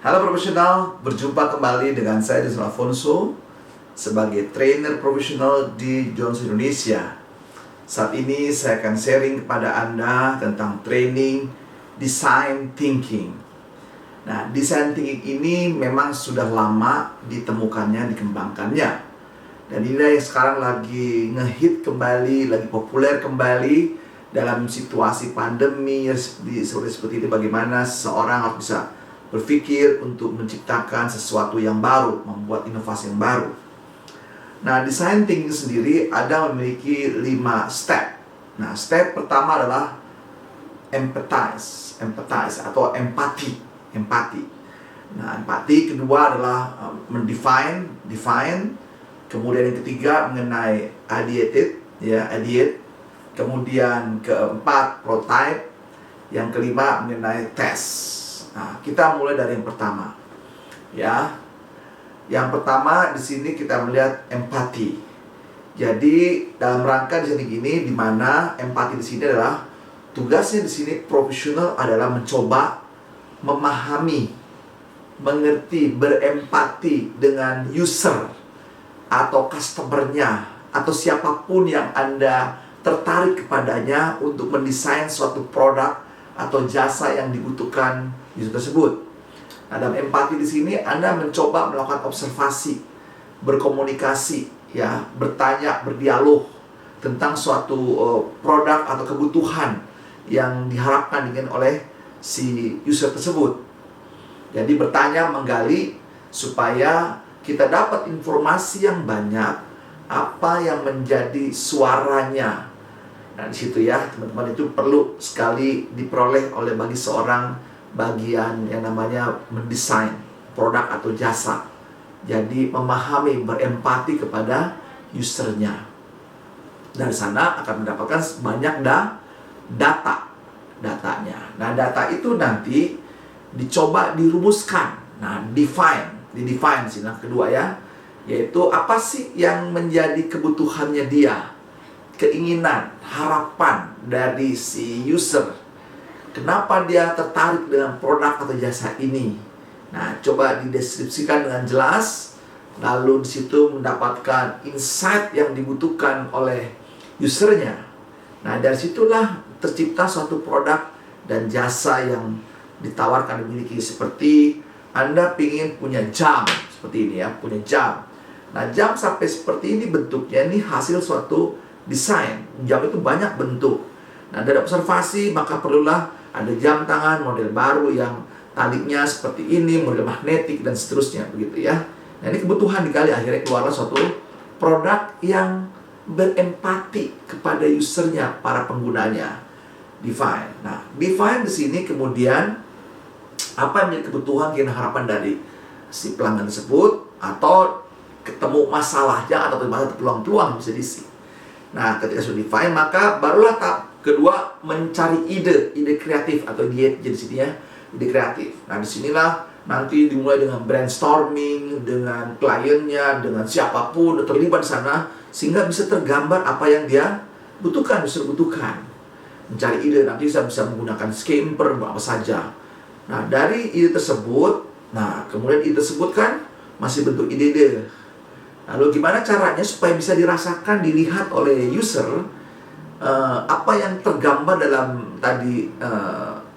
Halo profesional, berjumpa kembali dengan saya Denzel Afonso sebagai trainer profesional di Jones Indonesia. Saat ini saya akan sharing kepada Anda tentang training design thinking. Nah, design thinking ini memang sudah lama ditemukannya, dikembangkannya. Dan ini yang sekarang lagi ngehit kembali, lagi populer kembali dalam situasi pandemi seperti ini. Bagaimana seseorang harus bisa berpikir untuk menciptakan sesuatu yang baru, membuat inovasi yang baru. Nah, design thinking sendiri memiliki 5 step. Nah, step pertama adalah empathize atau empati. Nah, empati kedua adalah define. Kemudian yang ketiga mengenai ideate. Kemudian keempat prototype. Yang kelima mengenai test. Nah, kita mulai dari yang pertama. Ya. Yang pertama di sini kita melihat empati. Jadi dalam rangka di sini gini, di mana empati di sini adalah tugasnya di sini profesional adalah mencoba memahami, mengerti, berempati dengan user atau customernya atau siapapun yang Anda tertarik kepadanya untuk mendesain suatu produk atau jasa yang dibutuhkan user tersebut. Nah, dalam empati di sini Anda mencoba melakukan observasi, berkomunikasi, ya, bertanya, berdialog tentang suatu produk atau kebutuhan yang diharapkan oleh si user tersebut. Jadi bertanya, menggali supaya kita dapat informasi yang banyak, apa yang menjadi suaranya. Nah, di situ ya, teman-teman, itu perlu sekali diperoleh oleh bagi seorang bagian yang namanya mendesain produk atau jasa. Jadi memahami, berempati kepada usernya. Dari sana akan mendapatkan banyak datanya. Nah, data itu nanti dicoba dirumuskan. Nah, didefine sih. Nah, kedua ya, yaitu apa sih yang menjadi kebutuhannya dia, keinginan, harapan dari si user. Kenapa dia tertarik dengan produk atau jasa ini? Nah, coba dideskripsikan dengan jelas. Lalu di situ mendapatkan insight yang dibutuhkan oleh usernya. Nah, dari situlah tercipta suatu produk dan jasa yang ditawarkan, dimiliki. Seperti Anda ingin punya jam seperti ini ya, punya jam. Nah, jam sampai seperti ini bentuknya, ini hasil suatu desain. Jam itu banyak bentuk. Nah, dari observasi maka perlulah ada jam tangan model baru yang talinya seperti ini, model magnetik dan seterusnya, begitu ya. Nah, ini kebutuhan dikali akhirnya keluarlah suatu produk yang berempati kepada usernya, para penggunanya. Define. Nah, define di sini kemudian apa yang menjadi kebutuhan dan harapan dari si pelanggan tersebut, atau ketemu masalahnya atau peluang-peluang bisa diisi. Nah, ketika sudah define, maka barulah tahap kedua mencari ide kreatif atau ide jadi sini ya, ide kreatif. Nah, disinilah nanti dimulai dengan brainstorming dengan kliennya, dengan siapapun terlibat di sana, sehingga bisa tergambar apa yang dia butuhkan, mencari ide. Nanti bisa menggunakan skimper apa saja. Nah, dari ide tersebut, kemudian ide tersebut kan masih bentuk ide. Lalu gimana caranya supaya bisa dirasakan, dilihat oleh user, apa yang tergambar dalam tadi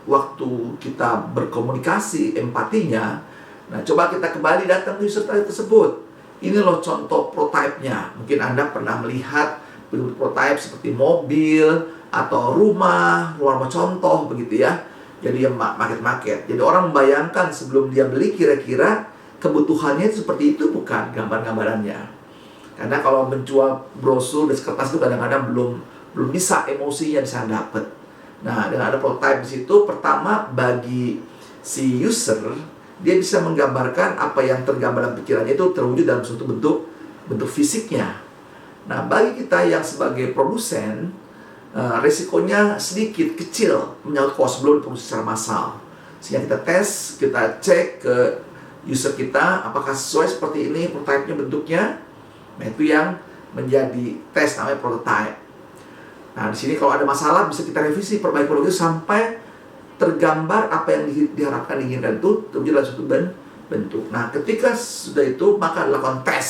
waktu kita berkomunikasi, empatinya. Nah, coba kita kembali datang ke user tadi tersebut. Ini loh contoh prototype-nya. Mungkin Anda pernah melihat bentuk prototype seperti mobil atau rumah contoh begitu ya. Jadi yang market. Jadi orang membayangkan sebelum dia beli kira-kira kebutuhannya seperti itu, bukan gambar-gambarannya. Karena kalau menjual brosur dan kertas itu kadang-kadang belum bisa emosinya bisa dapat. Nah, dengan ada prototype di situ, pertama bagi si user, dia bisa menggambarkan apa yang tergambar dalam pikirannya itu terwujud dalam suatu bentuk fisiknya. Nah, bagi kita yang sebagai produsen, resikonya sedikit kecil menyangkut cost sebelum diproduksi secara massal. Sehingga kita tes, kita cek ke user kita apakah sesuai seperti ini prototype-nya bentuknya. Nah, itu yang menjadi tes, namanya prototype. Nah, di sini kalau ada masalah bisa kita revisi, perbaiki lagi sampai tergambar apa yang diharapkan, diinginkan itu terjadi dalam suatu bentuk. Nah, ketika sudah itu maka dilakukan tes.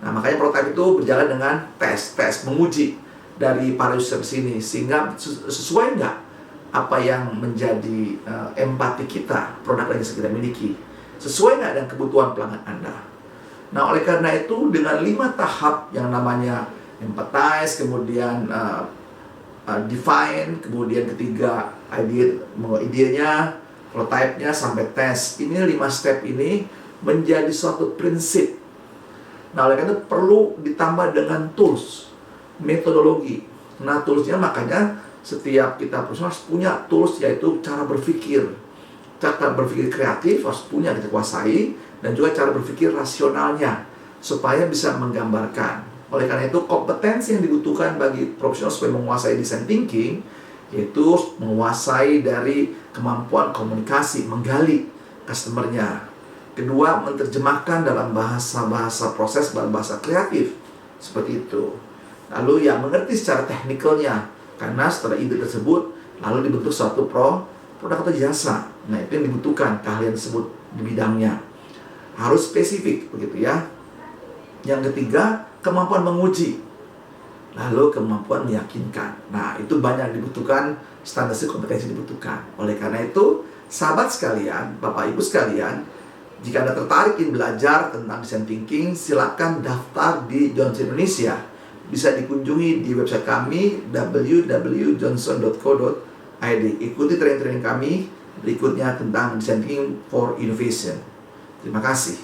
Nah, makanya prototipe itu berjalan dengan tes, menguji dari para user sini sehingga sesuai nggak apa yang menjadi empati kita, produk yang kita miliki, sesuai nggak dengan kebutuhan pelanggan Anda. Nah, oleh karena itu dengan 5 tahap yang namanya empathize, kemudian define, kemudian ketiga idenya, prototipe-nya sampai tes. Ini 5 step ini menjadi suatu prinsip. Nah, oleh karena itu perlu ditambah dengan tools, metodologi. Nah, toolsnya makanya setiap kita harus punya tools, yaitu cara berpikir. Cara berpikir kreatif harus punya, kita kuasai, dan juga cara berpikir rasionalnya supaya bisa menggambarkan. Oleh karena itu, kompetensi yang dibutuhkan bagi profesional supaya menguasai design thinking yaitu menguasai dari kemampuan komunikasi, menggali customer-nya. Kedua, menerjemahkan dalam bahasa proses, dalam bahasa kreatif. Seperti itu. Lalu yang mengerti secara teknikalnya, karena setelah ide tersebut lalu dibentuk suatu produk atau jasa. Nah, itu yang dibutuhkan keahlian tersebut di bidangnya. Harus spesifik, begitu ya. Yang ketiga, kemampuan menguji, lalu kemampuan meyakinkan. Nah, itu banyak dibutuhkan, standarisasi kompetensi dibutuhkan. Oleh karena itu, sahabat sekalian, Bapak Ibu sekalian, jika Anda tertarik ingin belajar tentang design thinking, silakan daftar di Johnson Indonesia. Bisa dikunjungi di website kami www.johnson.co.id. Ikuti training-training kami berikutnya tentang design thinking for innovation. Terima kasih.